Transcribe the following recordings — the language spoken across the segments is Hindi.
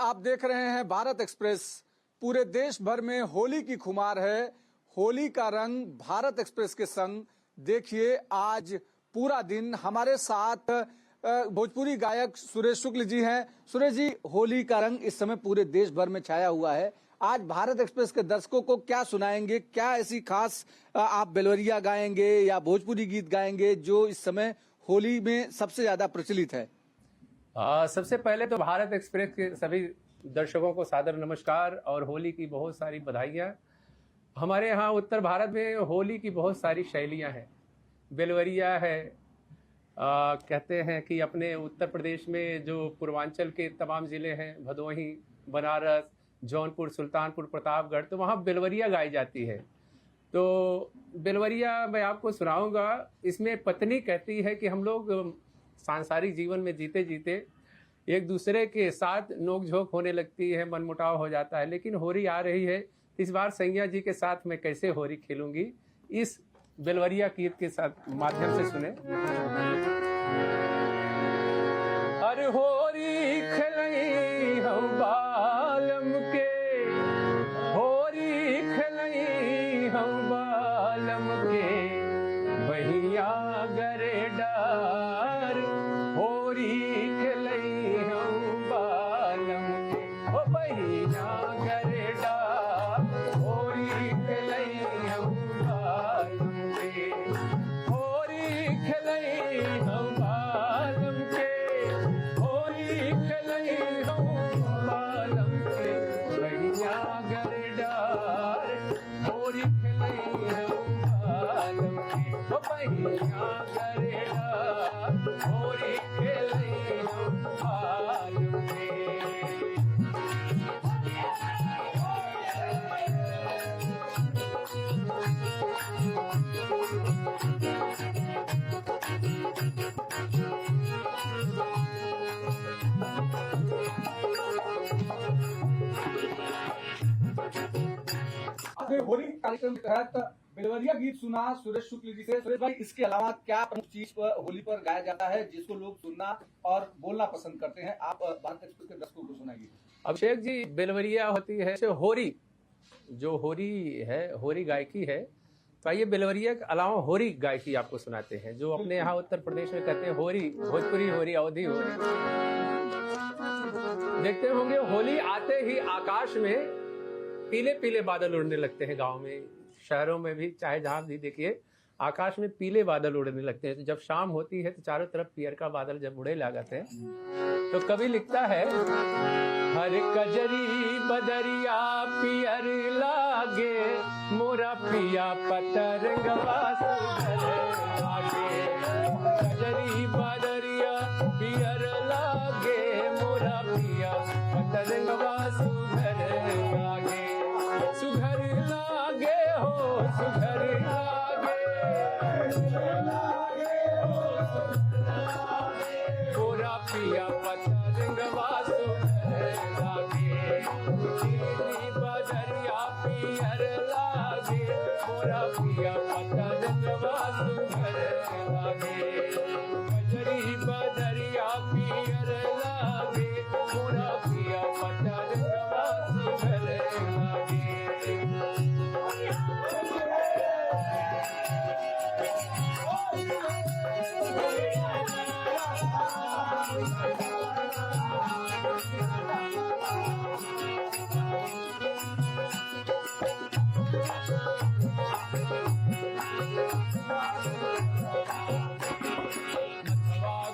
आप देख रहे हैं भारत एक्सप्रेस। पूरे देश भर में होली की खुमार है। होली का रंग भारत एक्सप्रेस के संग। देखिए आज पूरा दिन हमारे साथ भोजपुरी गायक सुरेश शुक्ल जी हैं। सुरेश जी, होली का रंग इस समय पूरे देश भर में छाया हुआ है। आज भारत एक्सप्रेस के दर्शकों को क्या सुनाएंगे? क्या ऐसी खास आप बेलवरिया गाएंगे या भोजपुरी गीत गाएंगे जो इस समय होली में सबसे ज्यादा प्रचलित है? सबसे पहले तो भारत एक्सप्रेस के सभी दर्शकों को सादर नमस्कार और होली की बहुत सारी बधाइयाँ। हमारे यहाँ उत्तर भारत में होली की बहुत सारी शैलियाँ हैं। बेलवरिया है, कहते हैं कि अपने उत्तर प्रदेश में जो पूर्वांचल के तमाम ज़िले हैं, भदोही, बनारस, जौनपुर, सुल्तानपुर, प्रतापगढ़, तो वहाँ बेलवरिया गाई जाती है। तो बेलवरिया मैं आपको सुनाऊंगा। इसमें पत्नी कहती है कि हम लोग सांसारिक जीवन में जीते जीते एक दूसरे के साथ नोकझोंक होने लगती है, मनमुटाव हो जाता है, लेकिन होली आ रही है, इस बार सैया जी के साथ मैं कैसे होली खेलूंगी, इस बेलवरिया गीत के साथ माध्यम से सुने। अरे होली खेलई हम बालम के, होली खेलई हम बालम के, बहिया गरे डार, होली खेलई हम बालम के, ओ बहिया गरे डार, होली खेलई हम बालम के, होली खेलई हम बालम के, होली खेलई हम बालम के, बहिया गरे डार, होली खेलई हम बालम के, ओ बहिया गरे डार, होली खेलई हम बालम के। आपने होली कार्यक्रम के तहत बेलवरिया गीत सुना सुरेश शुक्ल जी से। सुरेश भाई, इसके अलावा क्या प्रमुख चीज पर होली पर गाया जाता है जिसको लोग सुनना और बोलना पसंद करते हैं? आप भारत एक्सप्रेस के दर्शकों को सुनाइए। अभिषेक जी, बेलवरिया होती है होरी, जो होरी है, होरी गायकी है। तो आइए बेलवरिया के अलावा होरी गायकी आपको सुनाते हैं, जो अपने यहाँ उत्तर प्रदेश में कहते हैं होरी, भोजपुरी होरी, अवधी होरी। देखते होंगे होली आते ही आकाश में पीले पीले बादल उड़ने लगते हैं। गांव में, शहरों में भी, चाहे जहां भी देखिए, आकाश में पीले बादल उड़ने लगते हैं। तो जब शाम होती है तो चारों तरफ पियर का बादल जब उड़े लागते हैं, तो कवि लिखता है, हर कजरी बदरिया पियर लागे, मोरा पिया पतरंगवा सुघर लागे, कजरी बदरिया पियर लागे, मोरा पिया पतरंगवा सुघर लागे, सुघर लागे हो, सुघर लागे, मोरा पिया पतरंगवा सुघर लागे, बदरिया पियर लागे, मोरा पिया पतरंगवा सुघर लागे, कजरी बदरिया पियर लागे, मोरा पिया पतरंगवा सुघर लागे।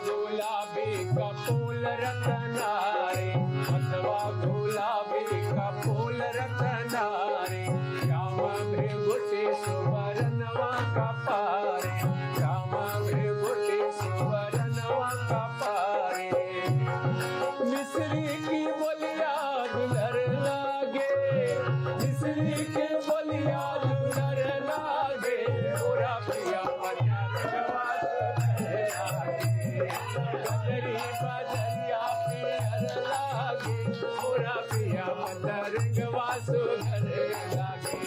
गुलाबी का फूल रतनारे, मथवा गुलाबी का फूल रतनारे, श्याम भृगुटी सुवरनवा का पारे, श्याम भृगुटी सुवरनवा का पारे, मिस्री की बोलिया दुलर लागे, मिस्री की बोलिया दुलर लागे, मोरा पिया पतरंगवा बदरी बदरिया पियर लागे, मोरा पिया पतरंगवा सुघर लागे।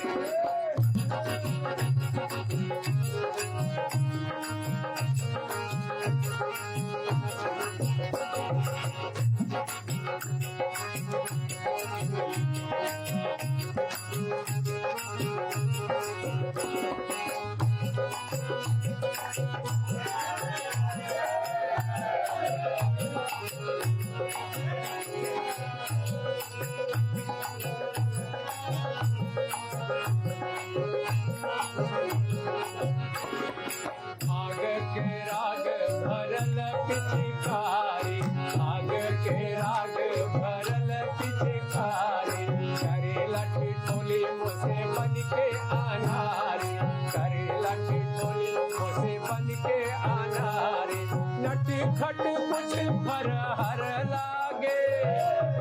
आग के राग भरल पिचकारी, आग के राग भरल पिचकारी, करेला ठिठोली मुझसे बन के अनारी, करेला ठिठोली मुझसे बन के अनारी, नट खट कुछ फर हर लागे,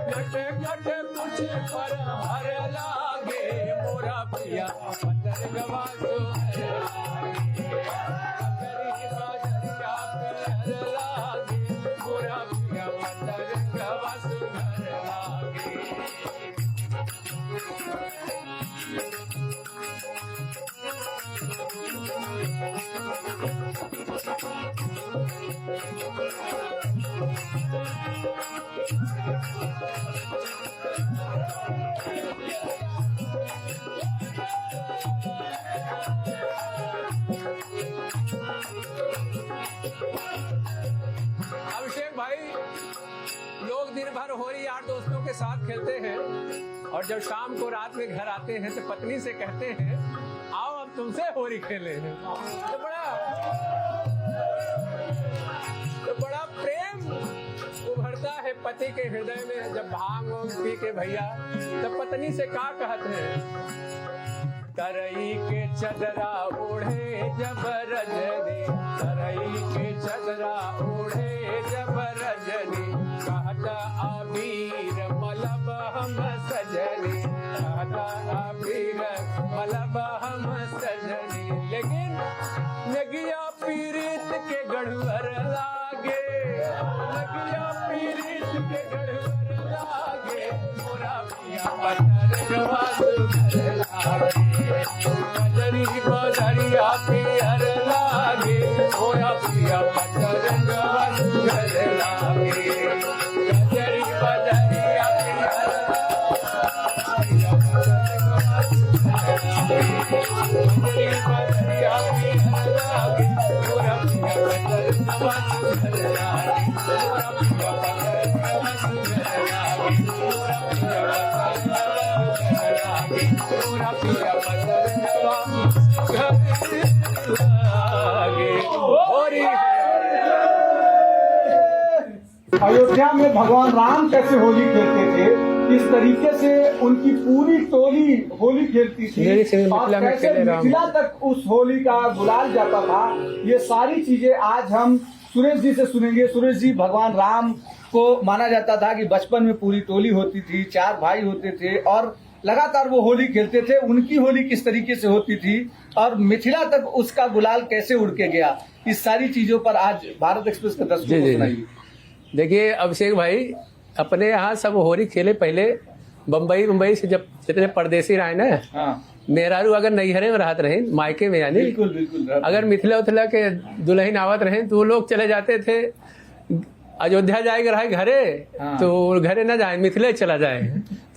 नट खट कुछ फर हर लागे, मोरा पिया पतर गवा सुहर लागे, पतरी बजरिया पर लागे, मोरा पिया पतर गवा सुहर लागे। अभिषेक भाई, लोग दिन भर होली यार दोस्तों के साथ खेलते हैं और जब शाम को रात में घर आते हैं तो पत्नी से कहते हैं आओ अब तुमसे होली खेले। तो बड़ा प्रेम उभरता है पति के हृदय में जब भांग पी के भैया तब पत्नी से क्या कहते हैं, तरई के चदरा ओढ़े जब रजनी, तरई के चदरा ओढ़े जब रजनी, कहता अबीर मलब हम सजनी, कहता अबीर मलब हम सजनी, लेकिन लगिया पीरित के गढ़वर लागे, लगिया पीरित के गढ़वर लागे, मोरा पिया पतर गवा सुहर लागे, बजरी बजरिया पियर लागे, मोरा पिया पतर गवा सुहर लागे, बजरी बजरिया पियर लागे, बजरी बजरिया पियर लागे, मोरा पिया पतर गवा सुहर लागे, मोरा पिया पतर गवा सुहर लागे, मोरा पिया पतर गवा सुहर लागे, मोरा पिया पतर गवा सुहर लागे। होरी अयोध्या में भगवान राम कैसे होली खेलते थे, किस तरीके से उनकी पूरी टोली होली खेलती थी और कैसे मिथिला तक उस होली का गुलाल जाता था, ये सारी चीजें आज हम सुरेश जी से सुनेंगे। सुरेश जी, भगवान राम को माना जाता था कि बचपन में पूरी टोली होती थी, 4 भाई होते थे और लगातार वो होली खेलते थे, उनकी होली किस तरीके से होती थी और मिथिला तक उसका गुलाल कैसे उड़ के गया, इस सारी चीजों पर आज भारत एक्सप्रेस के दर्शकों को सुनाइए। देखिए अभिषेक भाई, अपने यहाँ सब होली खेले पहले बम्बई से जब जितने परदेसी रहे ना, हाँ। मेहरारू अगर नैहरे में रहते रहे मायके में, यानी बिल्कुल अगर मिथिला उथिला के दुल्हन आवत रहे तो वो लोग चले जाते थे अयोध्या जाएगा रहे घरे, हाँ। तो घरे न जाए मिथिले चला जाए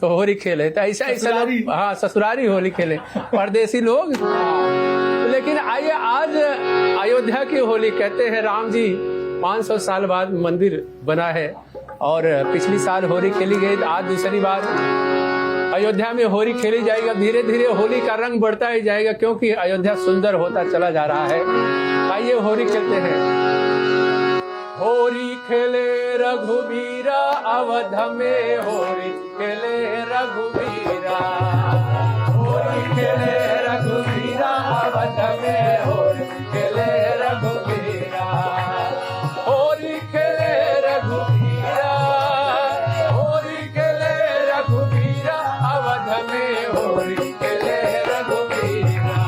तो होली खेले, तो ऐसा लोग हाँ ससुरारी होली खेले परदेसी लोग। लेकिन आइए आज अयोध्या की होली, कहते हैं राम जी 500 साल बाद मंदिर बना है और पिछली साल होली खेली गई, आज दूसरी बार अयोध्या में होली खेली जाएगी। धीरे धीरे होली का रंग बढ़ता ही जाएगा क्योंकि अयोध्या सुंदर होता चला जा रहा है। आइए होली खेलते हैं। होली खेले रघुवीरा अवध में, होली खेले रघुवीरा, होली खेले रघुवीरा अवध में, होली खेले रघुवीरा, होली खेले रघुवीरा, होली खेले रघुवीरा अवध में, होली खेले रघुवीरा,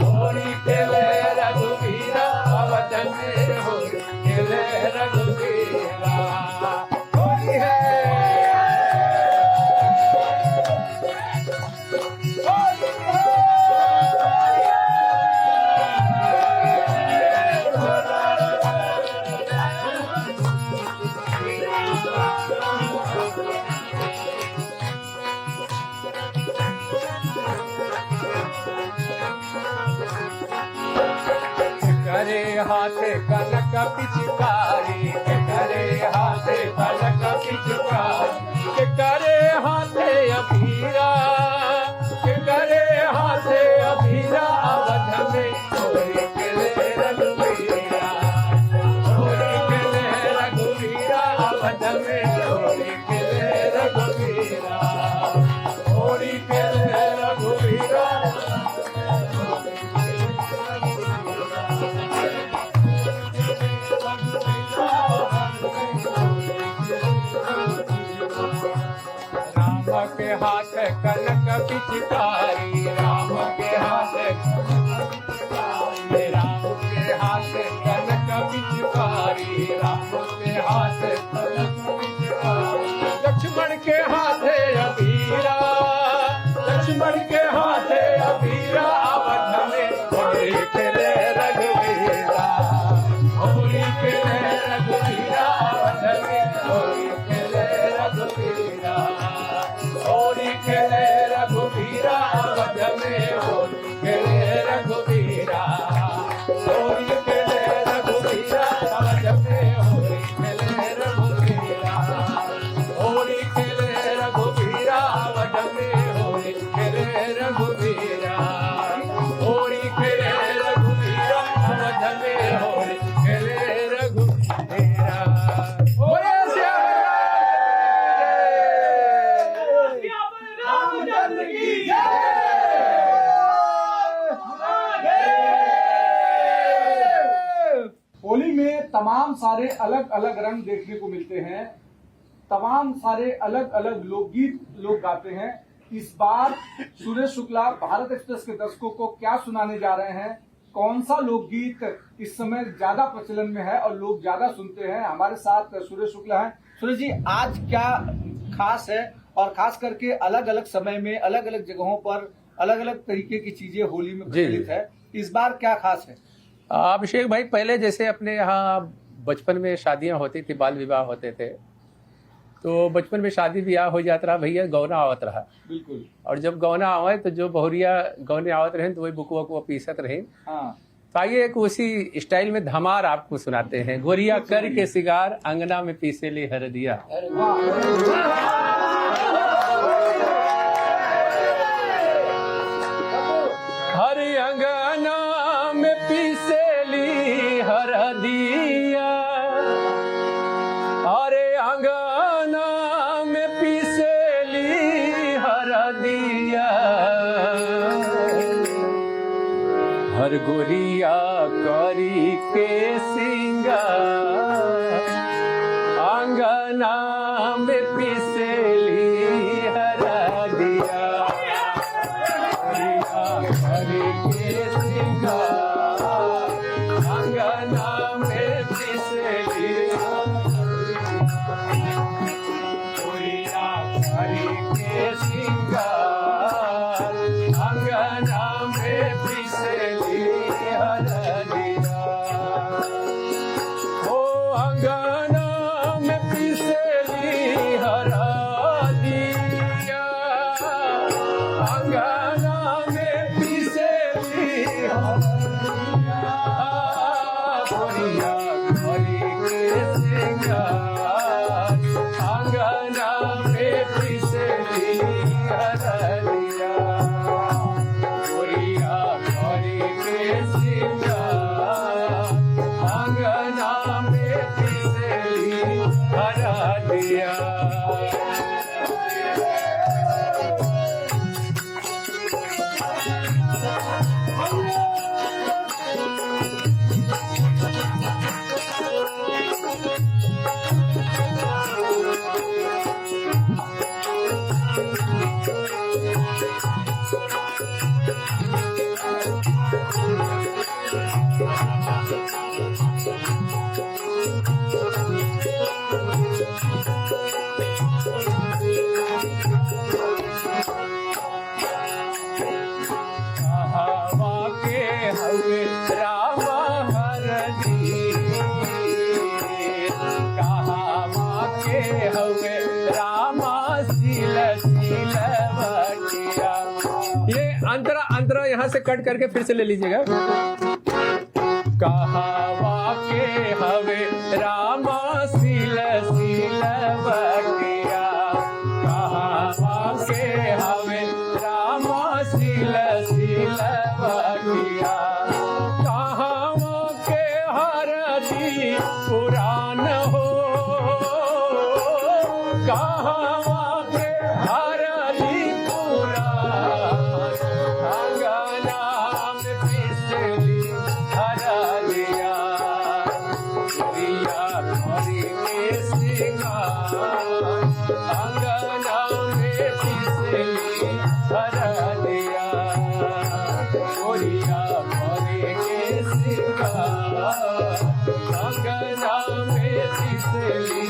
होली खेले रघुवीरा अवध में, होली खेले रघुवीरा। होली है करे हाथे कनक पिचकारी, करे हाथे कनक पिचकारी, करे हाथे अभीरा, करे हाथे अभीरा पिचकारी, राम के हाथ राम के हाथ कनक पिचकारी, राम के हाथ कनक पिचकारी, लक्ष्मण के हाथ अबीरा, लक्ष्मण के हाथ अबीरा, अवध में होली खेले रघुवीरा, होली खेले रघुवीरा, अवध में होली खेले रघुवीरा, होली खेले रघुवीरा, अवध में होली खेले रघुवीरा, होली खेले रघुवीरा, अवध में होली खेले रघुवीरा, होली खेले रघुवीरा, अवध में होली खेले रघुवीरा, होली खेले रघुवीरा, अवध में होली खेले रघुवीरा। बोले श्याम रामचंद्र की जय। होली में तमाम सारे अलग अलग रंग देखने को मिलते हैं, तमाम सारे अलग अलग लोकगीत लोग गाते हैं। इस बार सुरेश शुक्ला भारत एक्सप्रेस के दर्शकों को क्या सुनाने जा रहे हैं, कौन सा लोकगीत इस समय ज्यादा प्रचलन में है और लोग ज्यादा सुनते हैं। हमारे साथ सुरेश शुक्ला हैं। सुरेश जी, आज क्या खास है और खास करके अलग अलग समय में अलग अलग जगहों पर अलग अलग तरीके की चीजें होली में प्रचलित है, इस बार क्या खास है? अभिषेक भाई, पहले जैसे अपने यहाँ बचपन में शादियां होती थी, बाल विवाह होते थे, तो बचपन में शादी ब्याह हो जाता रहा, भैया गौना आवत रहा। बिल्कुल। और जब गौना आवे तो जो बहुरिया गौने आवत रहे तो वही बुकुआ को पीसत रहे। हाँ। तो आइए एक उसी स्टाइल में धमार आपको सुनाते हैं। गोरिया कर के सिगार, अंगना में पीसे ले हरदिया। हर अंगना में पीसे ली हरदिया, अरे अंगना में पीसेली हरदिया, हर गोरिया करी के सिंगार, अंगना में पीसेली हरदिया, गोरिया करी के सिंगार, अंगना में पीसेली हरि के सिंगार, अंगना में पिसली हरदिया, ओ अंगना में पिसली हरदिया, अंगना में पिसली हरदिया, गोरिया हरि के सिंगार, अंगना में पिसली हरदिया, गोरिया हरि के सिंगार, अंगना में पिसली हरदिया। ये अंतरा अंतरा यहाँ से कट करके फिर से ले लीजिएगा। कहावा के हवे रामा सिल सिल बटिया, कहावा के हवे रामा सिल सिल बटिया, कहावा के हरदी पुराण हो, कहावा के हरदी पुराण, अंगना में पिसली हरदिया, अंगना में तितली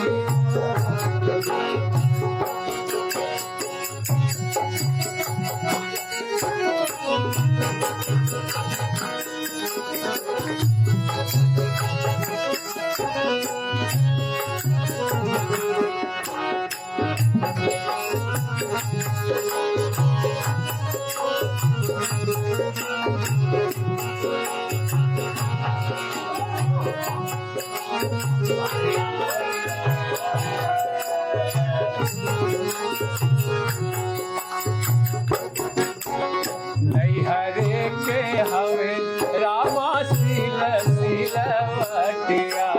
नैहरे के हवे रामा सील सिलवटिया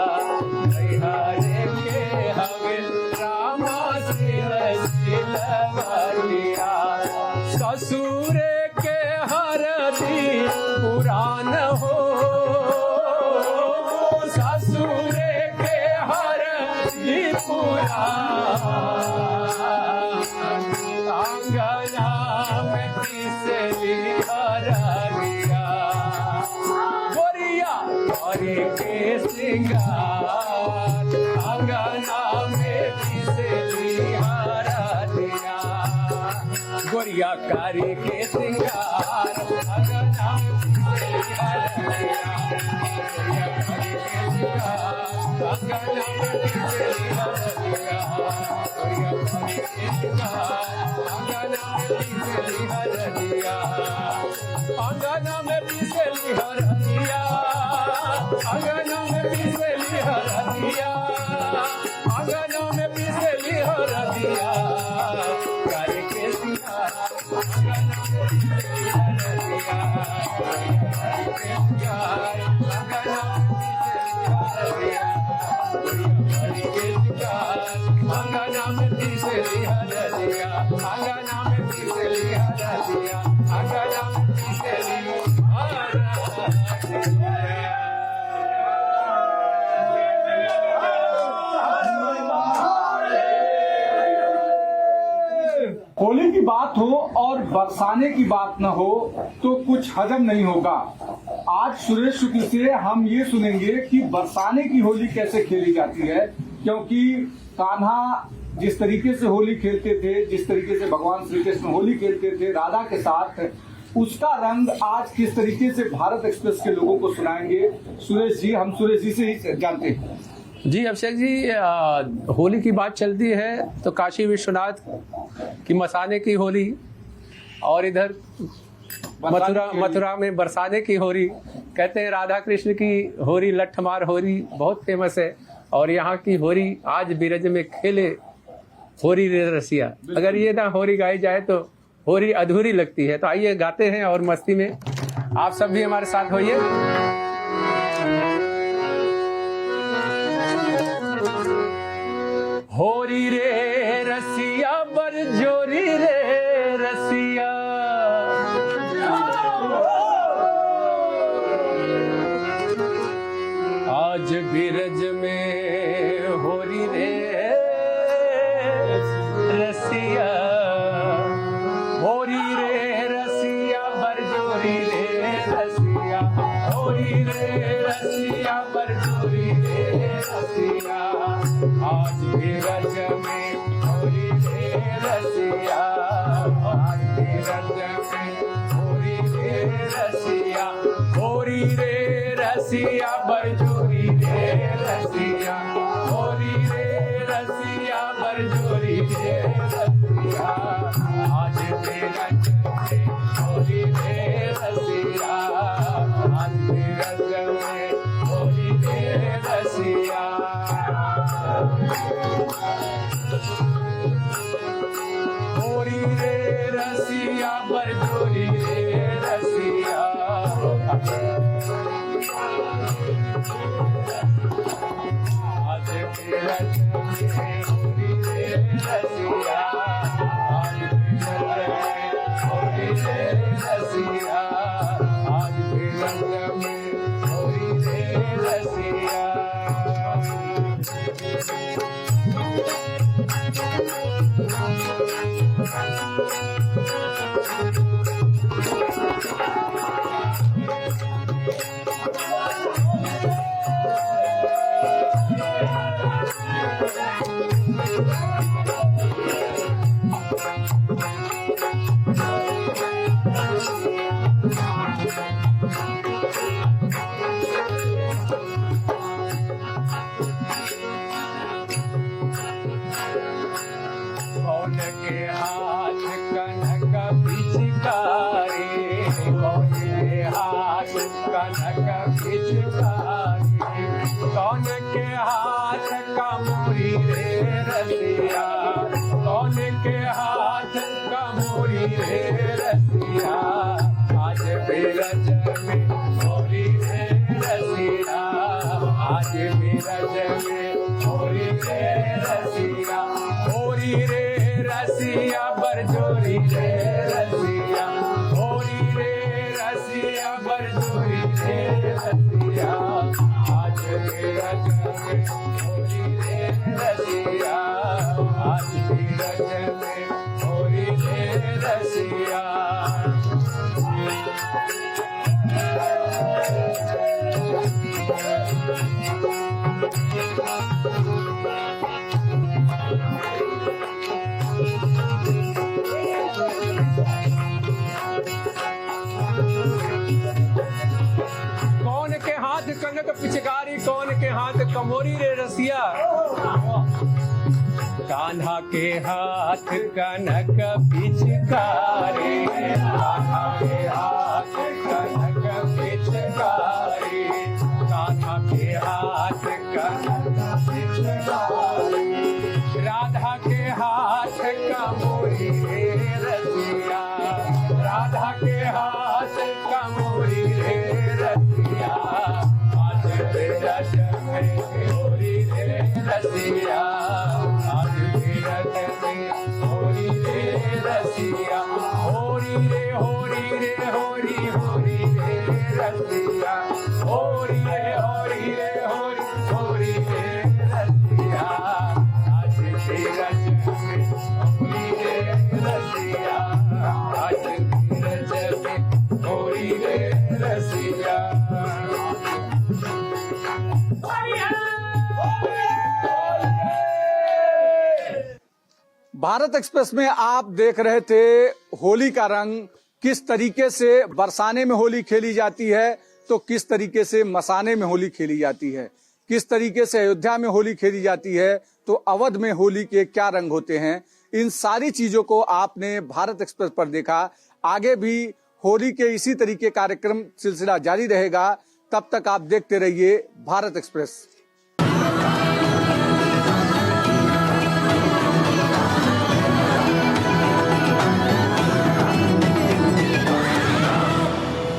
नैहरे के हवे रामा सील सिलवटिया ससुर के हरदी पुरान हो ससुर के हरदी पुरान अंगना में तिसली हरदिया गोरिया हरे के सिंगार अंगना में तिसली हरदिया गोरिया कारी के सिंगार अंगना में तिसली हरदिया गोरिया कारी के सिंगार अंगना में तिसली हरदिया गोरिया कारी के सिंगार अंगना में पिसली हरदिया अंगना में पिसली हरदिया अंगना में पिसली हरदिया करे के सिंगार अंगना में पिसली हरदिया करे के सिंगार अंगना में पिसली हरदिया अंगना में पिसली हरदिया अंगना में पिसली होली की बात हो और बरसाने की बात न हो तो कुछ हजम नहीं होगा। आज सुरेश शुक्ल से हम ये सुनेंगे कि बरसाने की होली कैसे खेली जाती है, क्योंकि कान्हा जिस तरीके से होली खेलते थे, जिस तरीके से भगवान श्री कृष्ण होली खेलते थे राधा के साथ, उसका रंग आज किस तरीके से भारत एक्सप्रेस के लोगों को सुनाएंगे सुरेश जी। हम सुरेश जी से ही जानते हैं। जी अभिषेक जी, होली की बात चलती है तो काशी विश्वनाथ की मसाने की होली और इधर मथुरा में बरसाने की होली, कहते हैं राधा कृष्ण की होली लठमार होली बहुत फेमस है। और यहाँ की होली आज बिरज में खेले होरी रे रसिया, अगर ये ना होली गाई जाए तो होली अधूरी लगती है। तो आइए गाते हैं और मस्ती में आप सब भी हमारे साथ होइए। होरी रे रसिया बरजोरी रे रसिया आज बिरज में होरी रे रसिया होरी रे रसिया बरजोरी रे रसिया होरी रे रसिया बरजोरी रे रसिया आज बिरज में होरी रे रसिया आज बिरज में होरी रे रसिया होरी रे रसिया बरजोरी रे रसिया होरी रे रसिया बरजोरी रे रसिया आज बिरज में होरी रे रसिया आज बिरज में होरी रे रसिया होरी रे रसिया बरजोरी रे रसिया आज बिरज में होरी रे रसिया आज बिरज में होरी रे रसिया आज बिरज में होरी रे रसिया कनक पिचकारी कौन के हाथ का मोरी रे रसिया कौन के हाथ का मोरी रे रसिया आज बिरज में मोरी रे रसिया आज बिरज में मोरी रे रसिया मोरी रे रसिया बरजोरी रे रसिया मोरी रे रसिया बरजोरी रे रसिया आज बिरज में मोरी रे रसिया आज बिरज में मोरी रे रसिया कौन के हाथ कनक पिचकारी कौन के हाथ कमोरी रे रसिया कान्हा के हाथ कनक पिचकारी कान्हा के हाथ कनक पिचकारी कान्हा के हाथ कनक पिचकारी राधा के हाथ कमोरी रे रसिया राधा के हाथ कमोरी रे रसिया आज बिरज में मोरी रे रसिया आज बिरज में मोरी रे रसिया होरी रे होरी रे होरी होरी रे रसिया होरी रे होरी रे होरी होरी रे रसिया आज बिरज में मोरी रे रसिया आज बिरज में मोरी रे रसिया भारत एक्सप्रेस में आप देख रहे थे होली का रंग किस तरीके से बरसाने में होली खेली जाती है तो किस तरीके से मसाने में होली खेली जाती है, किस तरीके से अयोध्या में होली खेली जाती है तो अवध में होली के क्या रंग होते हैं। इन सारी चीजों को आपने भारत एक्सप्रेस पर देखा। आगे भी होली के इसी तरीके कार्यक्रम सिलसिला जारी रहेगा। तब तक आप देखते रहिए भारत एक्सप्रेस।